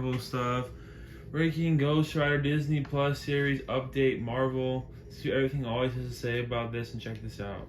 Marvel stuff. Breaking Ghost Rider Disney Plus series update Marvel. See what everything always has to say about this and check this out.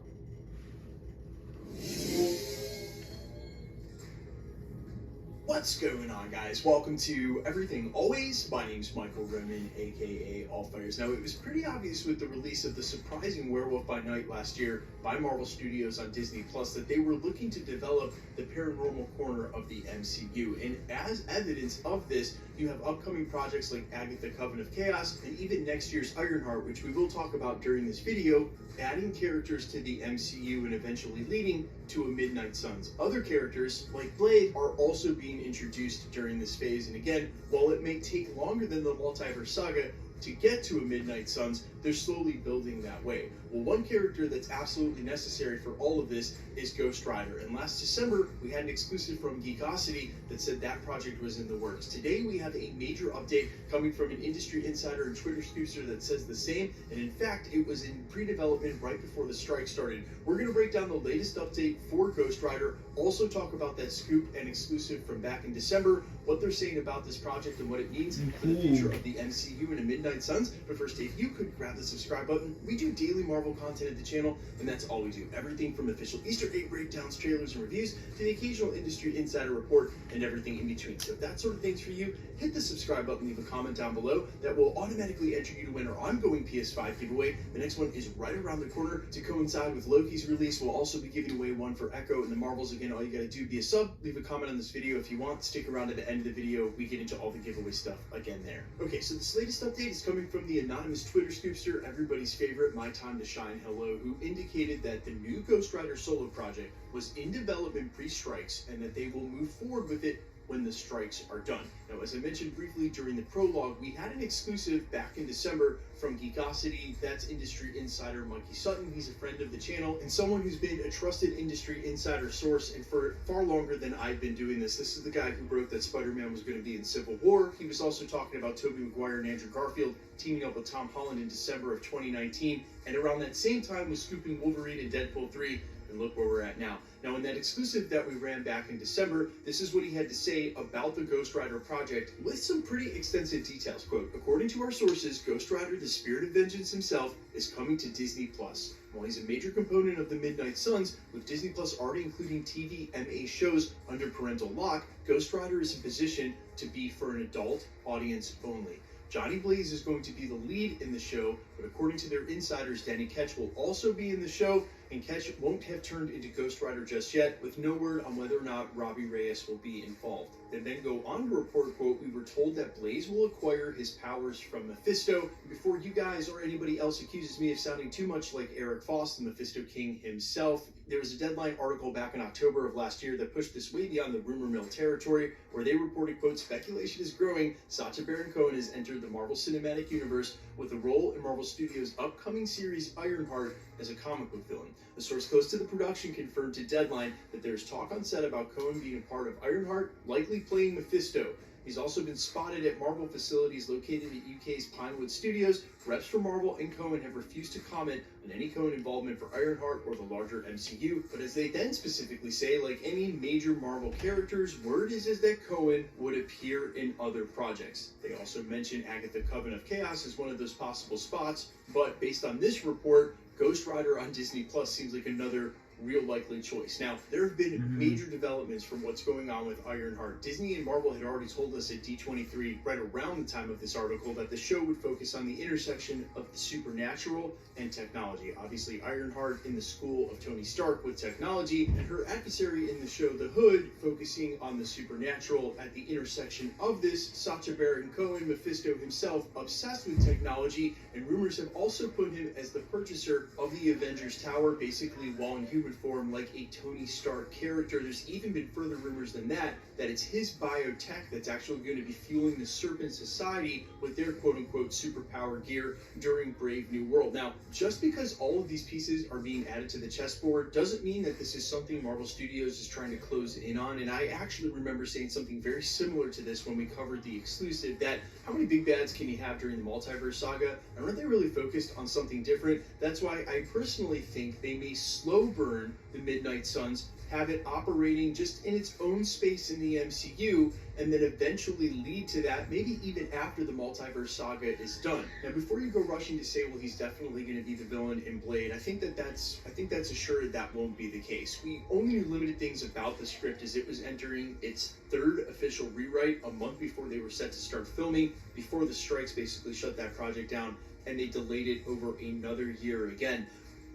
What's going on, guys? Welcome to Everything Always. My name's Michael Roman, aka Allfires. Now, it was pretty obvious with the release of the surprising Werewolf by Night last year by Marvel Studios on Disney Plus that they were looking to develop the paranormal corner of the MCU. And as evidence of this, you have upcoming projects like Agatha Coven of Chaos and even next year's Ironheart, which we will talk about during this video, adding characters to the MCU and eventually leading to a Midnight Suns. Other characters, like Blade, are also being introduced during this phase, and again, while it may take longer than the Multiverse Saga to get to a Midnight Suns, they're slowly building that way. Well, one character that's absolutely necessary for all of this is Ghost Rider, and last December we had an exclusive from Geekosity that said that project was in the works. Today we have a major update coming from an industry insider and Twitter scoopster that says the same, and in fact it was in pre-development right before the strike started. We're going to break down the latest update for Ghost Rider, also talk about that scoop and exclusive from back in December, what they're saying about this project and what it means for the future of the MCU and a Midnight Suns. But first, if you could grab the subscribe button. We do daily Marvel content at the channel, and that's all we do. Everything from official Easter egg breakdowns, trailers, and reviews to the occasional industry insider report and everything in between. So if that sort of thing's for you, hit the subscribe button, leave a comment down below. That will automatically enter you to win our ongoing PS5 giveaway. The next one is right around the corner to coincide with Loki's release. We'll also be giving away one for Echo and the Marvels. Again, all you gotta do, be a sub, leave a comment on this video if you want. Stick around at the end of the video. We get into all the giveaway stuff again there. Okay, so this latest update is coming from the anonymous Twitter scoopster, everybody's favorite, My Time to Shine Hello, who indicated that the new Ghost Rider solo project was in development pre-strikes and that they will move forward with it when the strikes are done. Now, as I mentioned briefly during the prologue, we had an exclusive back in December from Geekosity. That's industry insider Mikey Sutton. He's a friend of the channel and someone who's been a trusted industry insider source, and for far longer than I've been doing this. This is the guy who wrote that Spider-Man was going to be in Civil War. He was also talking about Tobey Maguire and Andrew Garfield teaming up with Tom Holland in December of 2019, and around that same time was scooping Wolverine and Deadpool 3. And look where we're at now. Now, in that exclusive that we ran back in December, this is what he had to say about the Ghost Rider project with some pretty extensive details. Quote, according to our sources, Ghost Rider, the Spirit of Vengeance himself, is coming to Disney Plus. While he's a major component of the Midnight Suns, with Disney Plus already including TV MA shows under parental lock, Ghost Rider is in position to be for an adult audience only. Johnny Blaze is going to be the lead in the show, but according to their insiders, Danny Ketch will also be in the show, and Ketch won't have turned into Ghost Rider just yet, with no word on whether or not Robbie Reyes will be involved. They then go on to report, quote, we were told that Blaze will acquire his powers from Mephisto. Before you guys or anybody else accuses me of sounding too much like Eric Foss, the Mephisto King himself, there was a Deadline article back in October of last year that pushed this way beyond the rumor mill territory, where they reported, quote, speculation is growing. Sacha Baron Cohen has entered the Marvel Cinematic Universe with a role in Marvel Studios' upcoming series Ironheart as a comic book villain. A source close to the production confirmed to Deadline that there's talk on set about Cohen being a part of Ironheart, likely playing Mephisto. He's also been spotted at Marvel facilities located at UK's Pinewood Studios. Reps for Marvel and Cohen have refused to comment on any Cohen involvement for Ironheart or the larger MCU, but as they then specifically say, like any major Marvel characters, word is that Cohen would appear in other projects. They also mention Agatha Coven of Chaos as one of those possible spots, but based on this report, Ghost Rider on Disney Plus seems like another real likely choice. Now, there have been major developments from what's going on with Ironheart. Disney and Marvel had already told us at D23, right around the time of this article, that the show would focus on the intersection of the supernatural and technology. Obviously, Ironheart in the school of Tony Stark with technology, and her adversary in the show The Hood focusing on the supernatural. At the intersection of this, Sacha Baron Cohen, Mephisto himself, obsessed with technology, and rumors have also put him as the purchaser of the Avengers Tower, basically while in human form like a Tony Stark character. There's even been further rumors than that it's his biotech that's actually going to be fueling the Serpent Society with their quote-unquote superpower gear during Brave New World. Now, just because all of these pieces are being added to the chessboard doesn't mean that this is something Marvel Studios is trying to close in on, and I actually remember saying something very similar to this when we covered the exclusive, that how many big bads can you have during the Multiverse Saga, and aren't they really focused on something different? That's why I personally think they may slow burn the Midnight Suns have it operating just in its own space in the MCU, and then eventually lead to that, maybe even after the multiverse saga is done. Now, before you go rushing to say, well, he's definitely going to be the villain in Blade, I think that's assured that won't be the case. We only knew limited things about the script as it was entering its third official rewrite a month before they were set to start filming, before the strikes basically shut that project down, and they delayed it over another year again.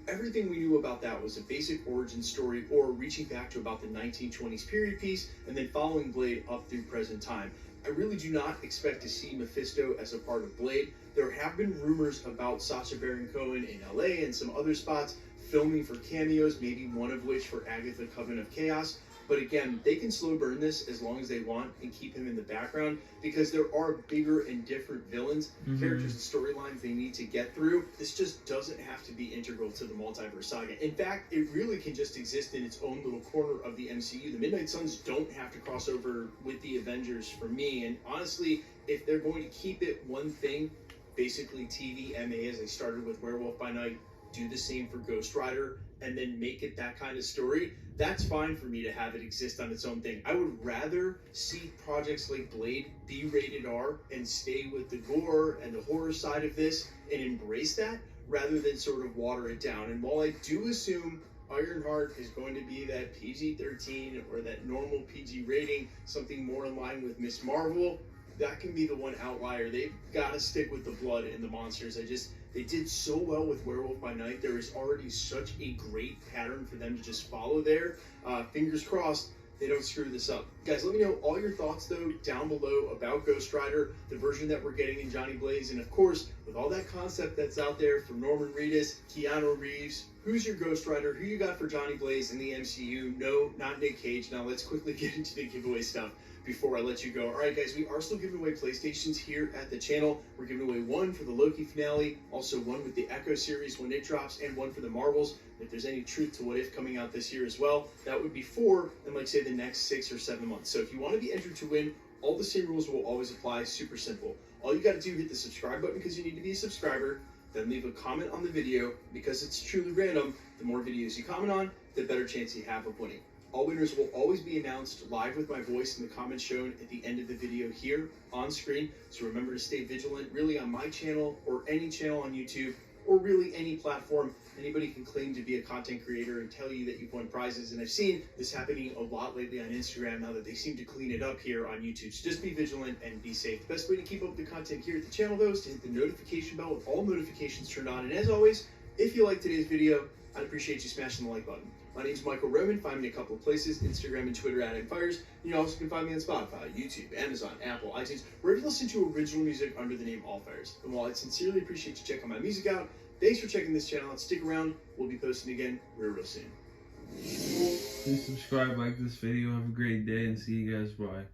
Everything we knew about that was a basic origin story, or reaching back to about the 1920s period piece and then following Blade up through present time. I really do not expect to see Mephisto as a part of Blade. There have been rumors about Sacha Baron Cohen in LA and some other spots filming for cameos, maybe one of which for Agatha Coven of Chaos. But again, they can slow burn this as long as they want and keep him in the background, because there are bigger and different villains, characters, and storylines they need to get through. This just doesn't have to be integral to the multiverse saga. In fact, it really can just exist in its own little corner of the MCU. The Midnight Suns don't have to cross over with the Avengers for me. And honestly, if they're going to keep it one thing, basically TV, MA, as they started with Werewolf by Night, do the same for Ghost Rider, and then make it that kind of story, that's fine for me to have it exist on its own thing. I would rather see projects like Blade be rated R and stay with the gore and the horror side of this and embrace that, rather than sort of water it down. And while I do assume Ironheart is going to be that PG-13 or that normal PG rating, something more in line with Miss Marvel, that can be the one outlier. They've got to stick with the blood and the monsters. They did so well with Werewolf by Night. There is already such a great pattern for them to just follow there. Fingers crossed they don't screw this up. Guys, let me know all your thoughts, though, down below about Ghost Rider, the version that we're getting in Johnny Blaze, and of course, with all that concept that's out there from Norman Reedus, Keanu Reeves, who's your Ghost Rider? Who you got for Johnny Blaze in the MCU? No, not Nick Cage. Now let's quickly get into the giveaway stuff before I let you go. All right, guys, we are still giving away PlayStations here at the channel. We're giving away one for the Loki finale, also one with the Echo series when it drops, and one for the Marvels. If there's any truth to What If coming out this year as well, that would be 4 in, like, say, the next 6 or 7 months. So if you want to be entered to win, all the same rules will always apply. Super simple. All you got to do, hit the subscribe button because you need to be a subscriber, then leave a comment on the video because it's truly random. The more videos you comment on, the better chance you have of winning. All winners will always be announced live with my voice in the comments shown at the end of the video here on screen. So remember to stay vigilant, really, on my channel or any channel on YouTube, or really any platform. Anybody can claim to be a content creator and tell you that you've won prizes. And I've seen this happening a lot lately on Instagram now that they seem to clean it up here on YouTube. So just be vigilant and be safe. The best way to keep up with the content here at the channel, though, is to hit the notification bell with all notifications turned on. And as always, if you like today's video, I'd appreciate you smashing the like button. My name's Michael Roman. Find me in a couple of places, Instagram and Twitter at @InFires. You also can find me on Spotify, YouTube, Amazon, Apple, iTunes, wherever you listen to original music under the name Allfires. And while I sincerely appreciate you checking my music out, thanks for checking this channel out. Stick around. We'll be posting again real soon. Please subscribe, like this video. Have a great day, and see you guys. Bye.